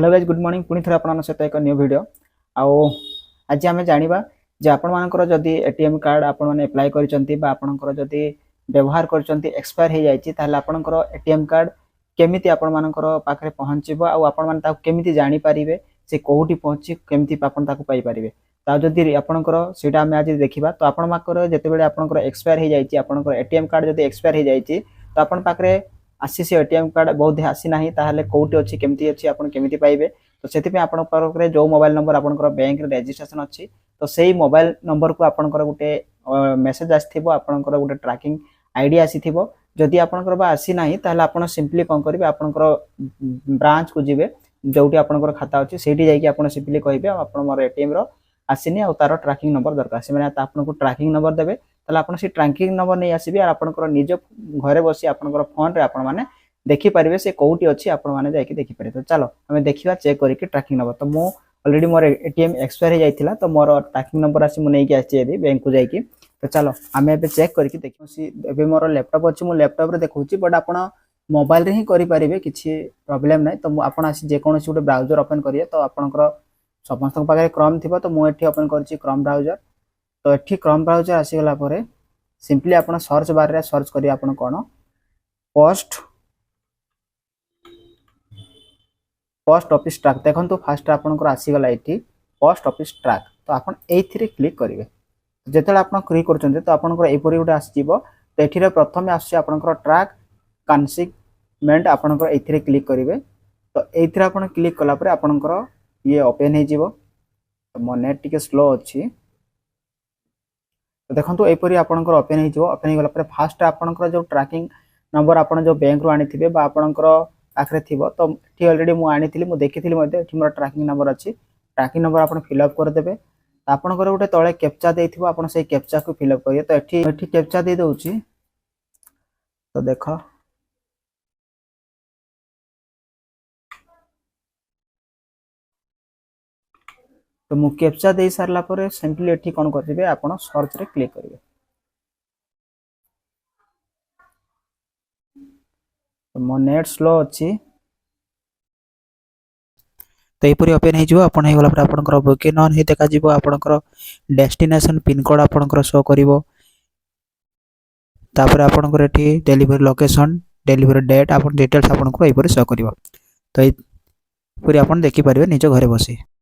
Hello guys good morning पुणी थोड़ा आपन सहित एक न्यू वीडियो आउ आज आम जाना जे आपंकर जदि एटीएम कार्ड आपण मैंने एप्लाय करचंती बा आपनकर जदि व्यवहार करचंती एक्सपायर हो जाइए ताहले आपनकर एटीएम कार्ड केमिति आपण मानकर पाखरे पहुँचबो आउ आपण माने ताकू केमिति जानि परिबे से कोउटी पहुँची केमिति आपण ताकू पाई परिबे ता जदि आपनकर सेटा हम आज देखिबा तो आपण माकर जतेबेले आपनकर एक्सपायर हो जाइए आपनकर एटीएम कार्ड जदि एक्सपायर हो जाइए तो आपण पाखरे आसी से एटीएम कार्ड बहुत आसी ना ताहले कोउटी अछि केमिति अछि आपण केमिति पाइबे तो सेति आपण पाखरे जो मोबाइल नंबर आपनकर बैंक रे रजिस्ट्रेशन अछि तो सेही मोबाइल नंबर को आपनकर गुटे मेसेज आसीथिबो आपनकर गुटे ट्रैकिंग आईडी आसीथिबो जदि आपनकर बा आसी नाही ताहले आपण सिंपली कोन करिवे आपनकर ब्रांच को जिवे जोटी आपनकर खाता अछि सेठी जाई कि आपण सिंपली कहिबे आपण मोर एटीएम रो आसीनी आ तार ट्रैकिंग नंबर दरकार से माने आपनको ट्रैकिंग नंबर देबे ताले आपण से ट्रैकिंग नंबर नै आसीबे आ आपनकर निज घरे बसी आपनकर फोन रे आपण माने देखि परिबे से कोउटी अछि आपण माने जाई कि देखि परिबे तो चलो हमें देखिबा चेक करी कि ट्रैकिंग नंबर तो मो ऑलरेडी मोर एटीएम एक्सपायर हो जाइथिला तो मोर ट्रैकिंग नंबर आसी मु नै कि आछि एबे बैंक को जाई कि तो चलो हमें एबे चेक करी कि देखि एबे मोर लैपटॉप अछि मु लैपटॉप रे देखौछि बट आपण मोबाइल रे ही करि परिबे किछि प्रॉब्लम नै तो आपण आसी जे कोनोसी गुटे ब्राउजर ओपन करिए तो आपनकर समस्त पाखे क्रोम थी तो मुझे ओपन कर क्रोम ब्राउजर तो ये क्रोम ब्राउजर आसीगला सिंपली आप सर्च बार रे सर्च करिए आपण कौन पोस्ट ऑफिस ट्रैक देखो तो फास्ट आपंकर आसीगला ये पोस्ट ऑफिस ट्रैक तो आप क्लिक करेंगे जिते आप क्लिक कर तो आपंकर यहपरी गोटे आसो तो ये प्रथम आसकर ट्रैक कनसिगमेंट आपंकर ये क्लिक करेंगे तो ये आप क्लिक कलापर आपंकर ये ओपन हो मो नेट टिके स्लो अच्छी तो देखो यहपरी आपंकर ओपन ओपन होगा फास्ट आपंकर जो ट्रैकिंग नंबर आप जो बैंक रू आनी थे आपंकर पाखे थी तो ये अलरेडी मुझे मुझे देखी मोर ट्रैकिंग नंबर अच्छी ट्रैकिंग नंबर आप फिलअप करदे आपंकर गोटे तले कैप्चा देथिबो आपण से कैप्चा को फिलअप करिए तो ये कैप्चा दे दउची तो देख तो मु कैप्चा दे सारला पर सिंपली एठी कोन करबे आपण सर्च रे क्लिक करिवे तो मो नेट स्लो अच्छी तो यहपरी ओपन हो आपन हो गला आपनकर बुकिंग ऑन ही देखा जिवो आपनकर डेस्टिनेशन पिन कोड आपनकर शो करिवो तापर आपनकर एठी डिलीवरी लोकेशन डिलीवरी डेट आपन डिटेल्स आपनकर यहपरी शो करिवो तो यहपरी आपन देखि परिबे निज घरे बसी।